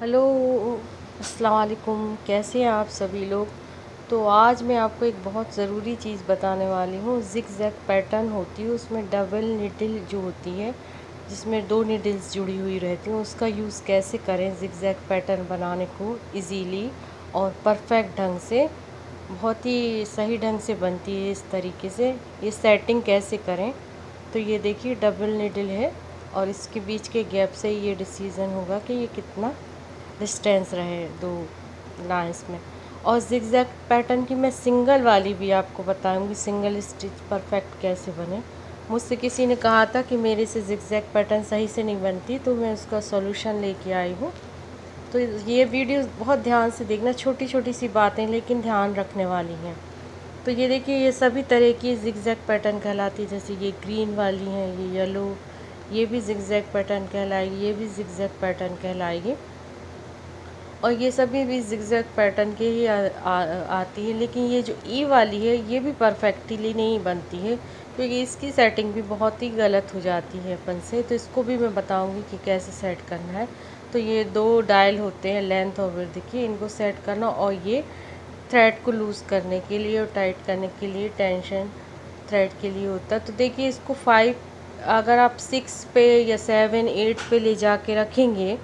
Hello, अस्सलाम वालेकुम। कैसे हैं आप सभी लोग। तो आज मैं आपको एक बहुत ज़रूरी चीज़ बताने वाली हूँ। ज़िग-ज़ैग पैटर्न होती है, उसमें डबल निडल जो होती है, जिसमें 2 निडल्स जुड़ी हुई रहती हैं, उसका यूज़ कैसे करें ज़िग-ज़ैग पैटर्न बनाने को इजीली और परफेक्ट ढंग से। बहुत ही सही ढंग से बनती है इस तरीके से। ये सेटिंग कैसे करें, तो ये देखिए डबल निडल है और इसके बीच के गैप से ये डिसीज़न होगा कि ये कितना डिस्टेंस रहे दो लाइंस में। और ज़िगज़ैग पैटर्न की मैं सिंगल वाली भी आपको बताऊंगी, सिंगल स्टिच परफेक्ट कैसे बने। मुझसे किसी ने कहा था कि मेरे से ज़िगज़ैग पैटर्न सही से नहीं बनती, तो मैं उसका सॉल्यूशन लेके आई हूँ। तो ये वीडियो बहुत ध्यान से देखना, छोटी छोटी सी बातें लेकिन ध्यान रखने वाली हैं। तो ये देखिए, ये सभी तरह की ज़िगज़ैग पैटर्न कहलाती है। जैसे ये ग्रीन वाली हैं, ये येलो, ये भी ज़िगज़ैग पैटर्न कहलाएगी, ये भी ज़िगज़ैग पैटर्न कहलाएगी। और ये सभी भी ज़िगज़ैग पैटर्न के ही आती है। लेकिन ये जो ई वाली है, ये भी परफेक्टली नहीं बनती है, क्योंकि इसकी सेटिंग भी बहुत ही गलत हो जाती है अपन से। तो इसको भी मैं बताऊंगी कि कैसे सेट करना है। तो ये 2 डायल होते हैं, लेंथ और विड्थ की, इनको सेट करना। और ये थ्रेड को लूज़ करने के लिए और टाइट करने के लिए टेंशन थ्रेड के लिए होता है। तो देखिए, इसको 5 अगर आप 6 पे या 7 8 पे ले जाके रखेंगे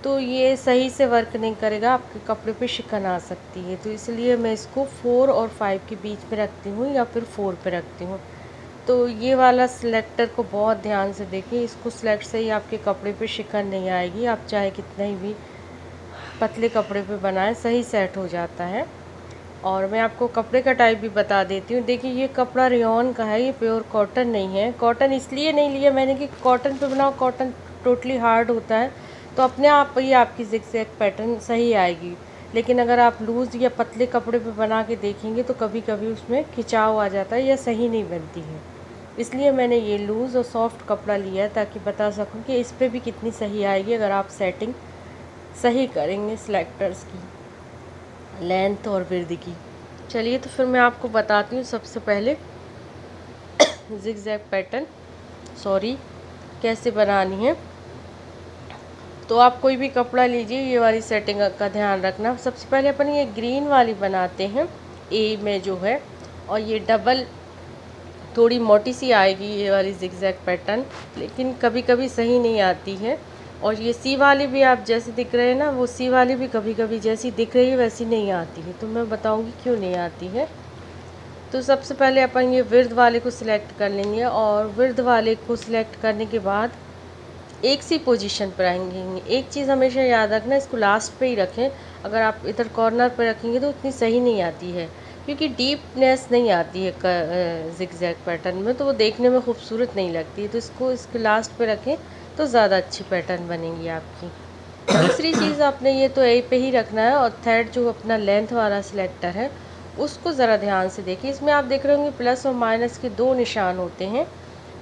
तो ये सही से वर्क नहीं करेगा, आपके कपड़े पे शिकन आ सकती है। तो इसलिए मैं इसको 4 और 5 के बीच में रखती हूँ या फिर 4 पे रखती हूँ। तो ये वाला सिलेक्टर को बहुत ध्यान से देखिए, इसको सिलेक्ट से ही आपके कपड़े पे शिकन नहीं आएगी। आप चाहे कितने ही भी पतले कपड़े पे बनाएं, सही सेट हो जाता है। और मैं आपको कपड़े का टाइप भी बता देती हूँ। देखिए, ये कपड़ा रेयॉन का है, ये प्योर कॉटन नहीं है। कॉटन इसलिए नहीं लिया मैंने कि कॉटन पे बनाओ, कॉटन टोटली हार्ड होता है, तो अपने आप ही आपकी ज़िगज़ैग पैटर्न सही आएगी। लेकिन अगर आप लूज़ या पतले कपड़े पे बना के देखेंगे तो कभी कभी उसमें खिंचाव आ जाता है या सही नहीं बनती है। इसलिए मैंने ये लूज़ और सॉफ्ट कपड़ा लिया है, ताकि बता सकूँ कि इस पर भी कितनी सही आएगी अगर आप सेटिंग सही करेंगे सिलेक्टर्स की, लेंथ और विड्थ की। चलिए, तो फिर मैं आपको बताती हूँ सबसे पहले ज़िगज़ैग पैटर्न कैसे बनानी है। तो आप कोई भी कपड़ा लीजिए, ये वाली सेटिंग का ध्यान रखना। सबसे पहले अपन ये ग्रीन वाली बनाते हैं ए में जो है, और ये डबल थोड़ी मोटी सी आएगी ये वाली ज़िगज़ैग पैटर्न, लेकिन कभी कभी सही नहीं आती है। और ये सी वाली भी आप जैसे दिख रहे हैं ना, वो सी वाली भी कभी कभी जैसी दिख रही है वैसी नहीं आती है। तो मैं बताऊंगी क्यों नहीं आती है। तो सबसे पहले अपन ये विड्थ वाले को सिलेक्ट कर लेंगे, और विड्थ वाले को सिलेक्ट करने के बाद एक सी पोजीशन पर आएंगे। एक चीज़ हमेशा याद रखना, इसको लास्ट पे ही रखें। अगर आप इधर कॉर्नर पे रखेंगे तो उतनी सही नहीं आती है, क्योंकि डीपनेस नहीं आती है ज़िगज़ैग पैटर्न में, तो वो देखने में खूबसूरत नहीं लगती है। तो इसको लास्ट पे रखें तो ज़्यादा अच्छी पैटर्न बनेगी आपकी। दूसरी चीज़, आपने ये तो ए पे ही रखना है। और थर्ड जो अपना लेंथ वाला सिलेक्टर है, उसको ज़रा ध्यान से देखिए। इसमें आप देख रहे होंगे प्लस और माइनस के 2 निशान होते हैं।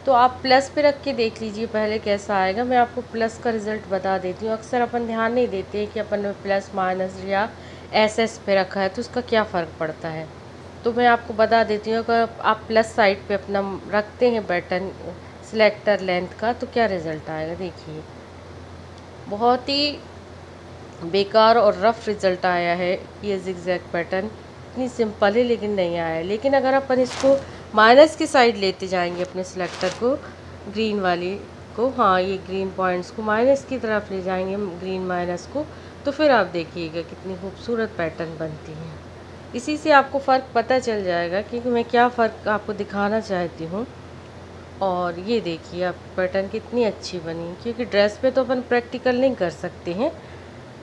तो आप प्लस पे रख के देख लीजिए पहले कैसा आएगा। मैं आपको प्लस का रिज़ल्ट बता देती हूँ। अक्सर अपन ध्यान नहीं देते कि अपन ने प्लस माइनस या एस पे रखा है तो उसका क्या फ़र्क पड़ता है। तो मैं आपको बता देती हूँ, अगर आप प्लस साइड पे अपना रखते हैं पैटर्न सिलेक्टर लेंथ का, तो क्या रिज़ल्ट आएगा देखिए। बहुत ही बेकार और रफ़ रिज़ल्ट आया है ये ज़िगज़ैग पैटर्न। इतनी सिंपल है लेकिन नहीं आया है। लेकिन अगर अपन इसको माइनस की साइड लेते जाएंगे अपने सिलेक्टर को, ग्रीन वाली को, हाँ ये ग्रीन पॉइंट्स को माइनस की तरफ ले जाएंगे, ग्रीन माइनस को, तो फिर आप देखिएगा कितनी खूबसूरत पैटर्न बनती है। इसी से आपको फ़र्क पता चल जाएगा कि मैं क्या फ़र्क आपको दिखाना चाहती हूँ। और ये देखिए आप पैटर्न कितनी अच्छी बनी, क्योंकि ड्रेस पे तो अपन प्रैक्टिकल नहीं कर सकते हैं,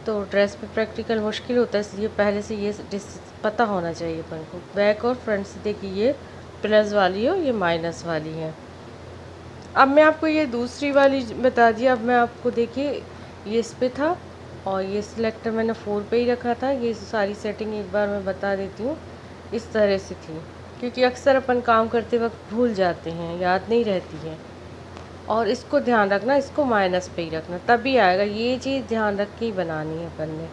तो ड्रेस पे प्रैक्टिकल मुश्किल होता है, इसलिए पहले से ये पता होना चाहिए अपन को। बैक और फ्रंट से देखिए, ये प्लस वाली हो, ये माइनस वाली है। अब मैं आपको ये दूसरी वाली बता दी। अब मैं आपको देखिए, ये इस पे था और ये सिलेक्टर मैंने 4 पे ही रखा था। ये सारी सेटिंग एक बार मैं बता देती हूँ। इस तरह से थी, क्योंकि अक्सर अपन काम करते वक्त भूल जाते हैं, याद नहीं रहती है। और इसको ध्यान रखना, इसको माइनस पे ही रखना, तभी आएगा। ये चीज़ ध्यान रख के ही बनानी है अपन ने।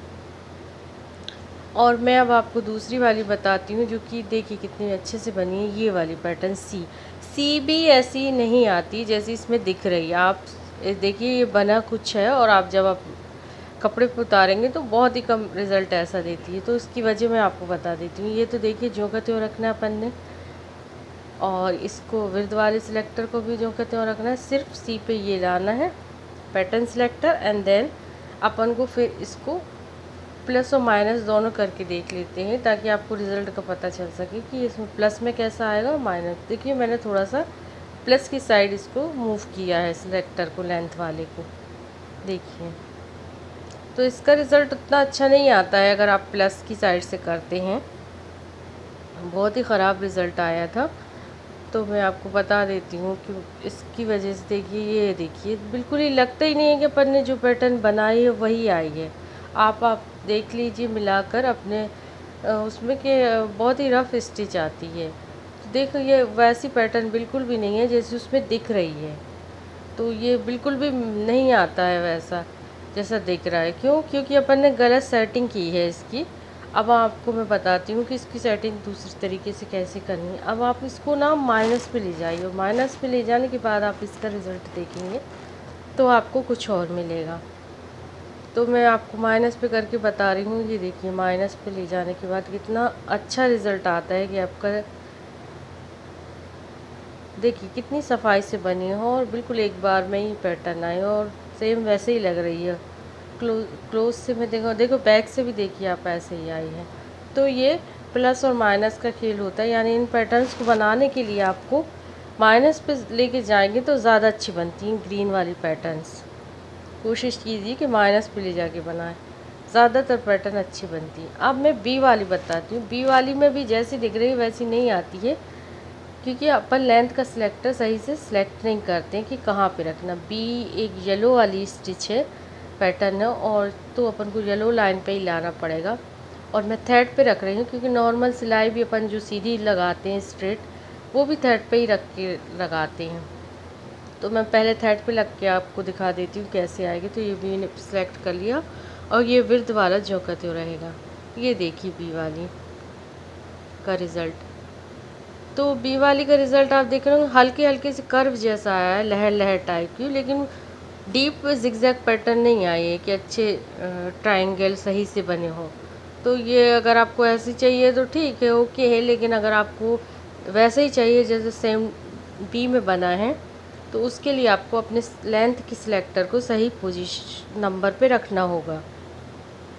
और मैं अब आपको दूसरी वाली बताती हूँ, जो कि देखिए कितनी अच्छे से बनी है। ये वाली पैटर्न सी भी ऐसी नहीं आती जैसी इसमें दिख रही है। आप देखिए, ये बना कुछ है, और आप जब आप कपड़े पे उतारेंगे तो बहुत ही कम रिज़ल्ट ऐसा देती है। तो इसकी वजह मैं आपको बता देती हूँ। ये तो देखिए ज्यों का त्यों रखना है अपन ने, और इसको विर्द वाले सिलेक्टर को भी ज्यों का त्यों रखना है। सिर्फ सी पे ये लाना है पैटर्न सिलेक्टर, एंड देन अपन को फिर इसको प्लस और माइनस दोनों करके देख लेते हैं, ताकि आपको रिज़ल्ट का पता चल सके कि इसमें प्लस में कैसा आएगा और माइनस। देखिए मैंने थोड़ा सा प्लस की साइड इसको मूव किया है सिलेक्टर को, लेंथ वाले को, देखिए। तो इसका रिज़ल्ट उतना अच्छा नहीं आता है अगर आप प्लस की साइड से करते हैं, बहुत ही ख़राब रिज़ल्ट आया था। तो मैं आपको बता देती हूँ कि इसकी वजह से देखिए बिल्कुल ही लगता ही नहीं है कि अपन ने जो पैटर्न बनाई है वही आई है। आप देख लीजिए मिलाकर अपने उसमें कि बहुत ही रफ़ स्टिच आती है। तो देखो ये वैसी पैटर्न बिल्कुल भी नहीं है जैसे उसमें दिख रही है। तो ये बिल्कुल भी नहीं आता है वैसा जैसा दिख रहा है। क्यों? क्योंकि अपन ने गलत सेटिंग की है इसकी। अब आपको मैं बताती हूँ कि इसकी सेटिंग दूसरी तरीके से कैसे करनी है। अब आप इसको ना माइनस पे ले जाइए, और माइनस पे ले जाने के बाद आप इसका रिज़ल्ट देखेंगे तो आपको कुछ और मिलेगा। तो मैं आपको माइनस पे करके बता रही हूँ। ये देखिए माइनस पे ले जाने के बाद कितना अच्छा रिज़ल्ट आता है कि आपका देखिए कितनी सफाई से बनी हो और बिल्कुल एक बार में ही पैटर्न आए और सेम वैसे ही लग रही है। क्लोज से मैं देखो बैक से भी देखिए आप ऐसे ही आई है। तो ये प्लस और माइनस का खेल होता है, यानी इन पैटर्न्स को बनाने के लिए आपको माइनस पे लेके जाएंगे तो ज़्यादा अच्छी बनती हैं ग्रीन वाली पैटर्न्स। कोशिश कीजिए कि माइनस पे ले जाके बनाएं, ज़्यादातर पैटर्न अच्छी बनती है। अब मैं बी वाली बताती हूँ। बी वाली में भी जैसी दिख रही है वैसी नहीं आती है, क्योंकि अपन लेंथ का सिलेक्टर सही से सिलेक्ट नहीं करते हैं कि कहाँ पे रखना। बी एक येलो वाली स्टिच है, पैटर्न है, और तो अपन को येलो लाइन पे ही लाना पड़ेगा। और मैं थ्रेड पे रख रही हूँ क्योंकि नॉर्मल सिलाई भी अपन जो सीधी लगाते हैं स्ट्रेट, वो भी थ्रेड पे ही रख के लगाते हैं। तो मैं पहले थ्रेड पे लग के आपको दिखा देती हूँ कैसे आएगी। तो ये बी ने सिलेक्ट कर लिया और ये विर्द वाला जो का त्यों रहेगा। ये देखिए बी वाली का रिज़ल्ट। तो बी वाली का रिज़ल्ट आप देख रहे हो हल्के हल्के से कर्व जैसा आया है, लहर लहर टाइप की, लेकिन डीप जिगजैग पैटर्न नहीं आई है कि अच्छे ट्रायंगल सही से बने हो। तो ये अगर आपको ऐसी चाहिए तो ठीक है, ओके है, लेकिन अगर आपको वैसे ही चाहिए जैसे सेम बी में बना है तो उसके लिए आपको अपने लेंथ की सिलेक्टर को सही पोजीशन नंबर पे रखना होगा।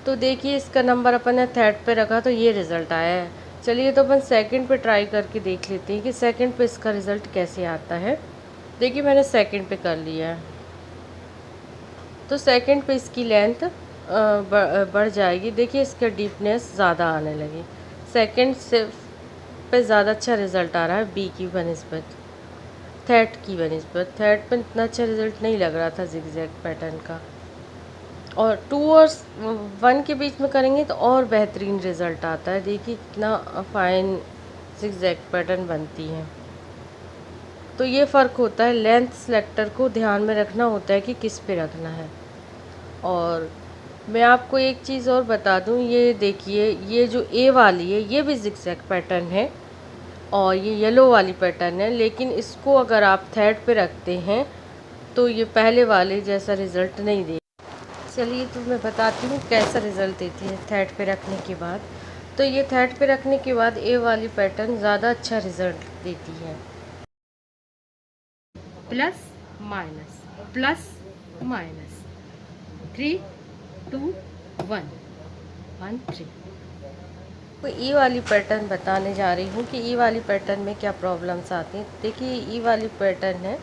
तो देखिए इसका नंबर अपन ने थर्ड पे रखा तो ये रिज़ल्ट आया है। चलिए तो अपन सेकंड पे ट्राई करके देख लेते हैं कि सेकंड पे इसका रिज़ल्ट कैसे आता है। देखिए मैंने सेकंड पे कर लिया है। तो सेकंड पे इसकी लेंथ बढ़ जाएगी। देखिए इसका डीपनेस ज़्यादा आने लगी। सेकंड से पे ज़्यादा अच्छा रिज़ल्ट आ रहा है बी की बनिस्बत, थर्ड की बनिस्बत। थर्ड पे इतना अच्छा रिज़ल्ट नहीं लग रहा था जिगजैग पैटर्न का। और 2 और 1 के बीच में करेंगे तो और बेहतरीन रिज़ल्ट आता है। देखिए कितना फाइन जिगजैग पैटर्न बनती है। तो ये फ़र्क होता है, लेंथ सेलेक्टर को ध्यान में रखना होता है कि किस पे रखना है। और मैं आपको एक चीज़ और बता दूं, ये देखिए ये जो ए वाली है ये भी जिगजैग पैटर्न है और ये येलो वाली पैटर्न है, लेकिन इसको अगर आप थर्ड पे रखते हैं तो ये पहले वाले जैसा रिज़ल्ट नहीं दे। चलिए तो मैं बताती हूँ कैसा रिज़ल्ट देती है थर्ड पे रखने के बाद। तो ये थर्ड पे रखने के बाद ए वाली पैटर्न ज़्यादा अच्छा रिज़ल्ट देती है। Plus minus 3 2 1 1 3। तो ई वाली पैटर्न बताने जा रही हूँ कि ई वाली पैटर्न में क्या प्रॉब्लम्स आती हैं। देखिए ई वाली पैटर्न है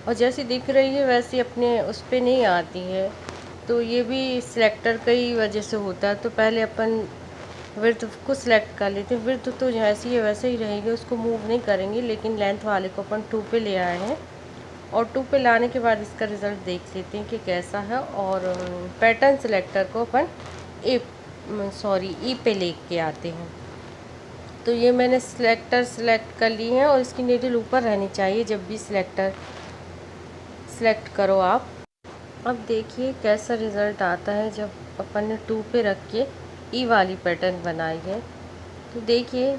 और जैसी दिख रही है वैसी अपने उस पर नहीं आती है। तो ये भी सिलेक्टर की वजह से होता है। तो पहले अपन विड्थ को सिलेक्ट कर लेते हैं। विड्थ तो जैसी है वैसे ही रहेगी, उसको मूव नहीं करेंगे, लेकिन लेंथ वाले को अपन 2 पे ले आए हैं और 2 पे लाने के बाद इसका रिज़ल्ट देख लेते हैं कि कैसा है। और पैटर्न सिलेक्टर को अपन ई पे लेके आते हैं। तो ये मैंने सिलेक्टर सिलेक्ट कर ली है और इसकी नीडल ऊपर रहनी चाहिए जब भी सिलेक्टर सिलेक्ट करो आप। अब देखिए कैसा रिज़ल्ट आता है जब अपन ने 2 पे रख के ई वाली पैटर्न बनाई है। तो देखिए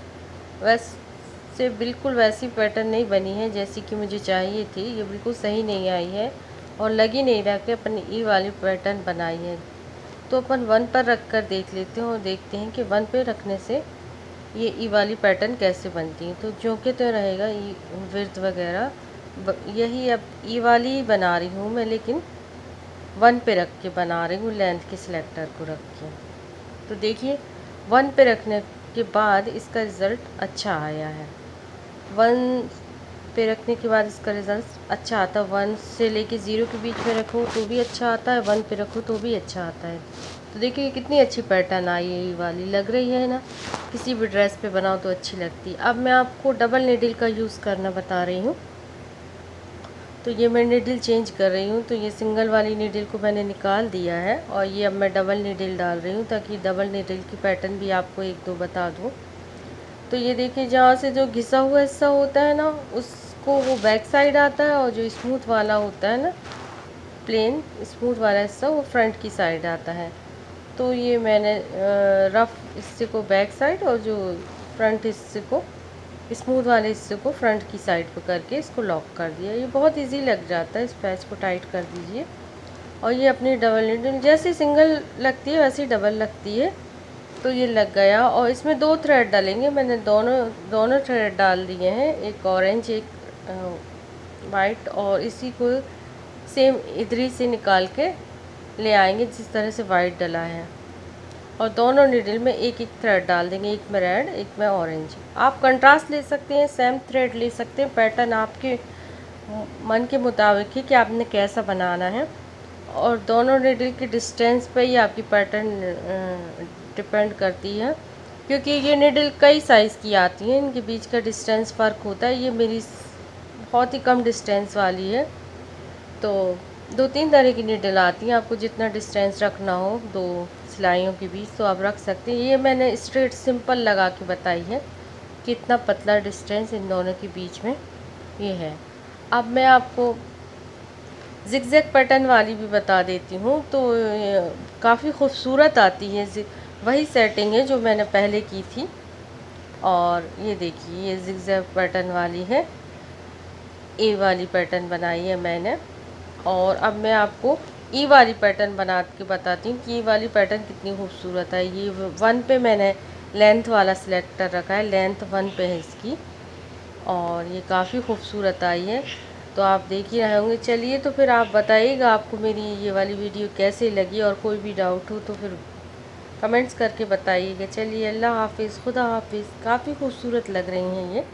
वैसे बिल्कुल वैसी पैटर्न नहीं बनी है जैसी कि मुझे चाहिए थी। ये बिल्कुल सही नहीं आई है और लग ही नहीं रहा कि अपन ने ई वाली पैटर्न बनाई है। तो अपन 1 पर रख कर देख लेते हैं और देखते हैं कि 1 पे रखने से ये ई वाली पैटर्न कैसे बनती है। तो जो कि तो रहेगा ई विड्थ वगैरह यही अब ई वाली ही बना रही हूँ मैं, लेकिन 1 पे रख के बना रही हूँ, लेंथ के सिलेक्टर को रख के। तो देखिए 1 पे रखने के बाद इसका रिज़ल्ट अच्छा आया है। 1 पे रखने के बाद इसका रिज़ल्ट अच्छा आता है। 1 से लेके 0 के बीच में रखो तो भी अच्छा आता है, 1 पे रखो तो भी अच्छा आता है। तो देखिए कितनी अच्छी पैटर्न आई है, ये वाली लग रही है ना, किसी भी ड्रेस पे बनाओ तो अच्छी लगती है। अब मैं आपको डबल नीडल का यूज़ करना बता रही हूँ। तो ये मैं नीडल चेंज कर रही हूँ। तो ये सिंगल वाली नीडल को मैंने निकाल दिया है और ये अब मैं डबल नीडल डाल रही हूँ, ताकि डबल नीडल की पैटर्न भी आपको 1-2 बता दूँ। तो ये देखिए जहाँ से जो घिसा हुआ हिस्सा होता है ना, उसको वो बैक साइड आता है, और जो स्मूथ वाला होता है ना, प्लेन स्मूथ वाला हिस्सा, वो फ्रंट की साइड आता है। तो ये मैंने रफ हिस्से को बैक साइड और जो फ्रंट हिस्से को, स्मूथ वाले हिस्से को फ्रंट की साइड पर करके इसको लॉक कर दिया। ये बहुत इजी लग जाता है। इस पैच को टाइट कर दीजिए और ये अपनी डबल नीडल जैसे सिंगल लगती है वैसे ही डबल लगती है। तो ये लग गया और इसमें 2 थ्रेड डालेंगे। मैंने दोनों थ्रेड डाल दिए हैं, एक ऑरेंज एक वाइट, और इसी को सेम इधरी से निकाल के ले आएंगे जिस तरह से वाइट डला है, और दोनों नीडल में एक एक थ्रेड डाल देंगे, एक में रेड एक में ऑरेंज। आप कंट्रास्ट ले सकते हैं, सेम थ्रेड ले सकते हैं, पैटर्न आपके मन के मुताबिक है कि आपने कैसा बनाना है, और दोनों नीडल की डिस्टेंस पे ही आपकी पैटर्न डिपेंड करती है, क्योंकि ये नीडल कई साइज़ की आती हैं, इनके बीच का डिस्टेंस फ़र्क होता है। ये मेरी बहुत ही कम डिस्टेंस वाली है। तो 2-3 तरह की नीडल आती हैं, आपको जितना डिस्टेंस रखना हो 2 सिलाइयों के बीच तो आप रख सकते हैं। ये मैंने स्ट्रेट सिंपल लगा के बताई है कि इतना पतला डिस्टेंस इन दोनों के बीच में ये है। अब मैं आपको ज़िगज़ैग पैटर्न वाली भी बता देती हूँ। तो काफ़ी खूबसूरत आती है, वही सेटिंग है जो मैंने पहले की थी। और ये देखिए ये ज़िगज़ैग पैटर्न वाली है, ए वाली पैटर्न बनाई है मैंने। और अब मैं आपको ई वाली पैटर्न बना के बताती हूँ कि ई वाली पैटर्न कितनी खूबसूरत है। ये 1 पे मैंने लेंथ वाला सिलेक्टर रखा है, लेंथ 1 पे है इसकी, और ये काफ़ी खूबसूरत आई है। तो आप देख ही रहे होंगे। चलिए तो फिर आप बताइएगा आपको मेरी ये वाली वीडियो कैसी लगी, और कोई भी डाउट हो तो फिर कमेंट्स करके बताइएगा। चलिए अल्लाह हाफिज़, खुदा हाफिज़। काफ़ी खूबसूरत लग रही हैं ये।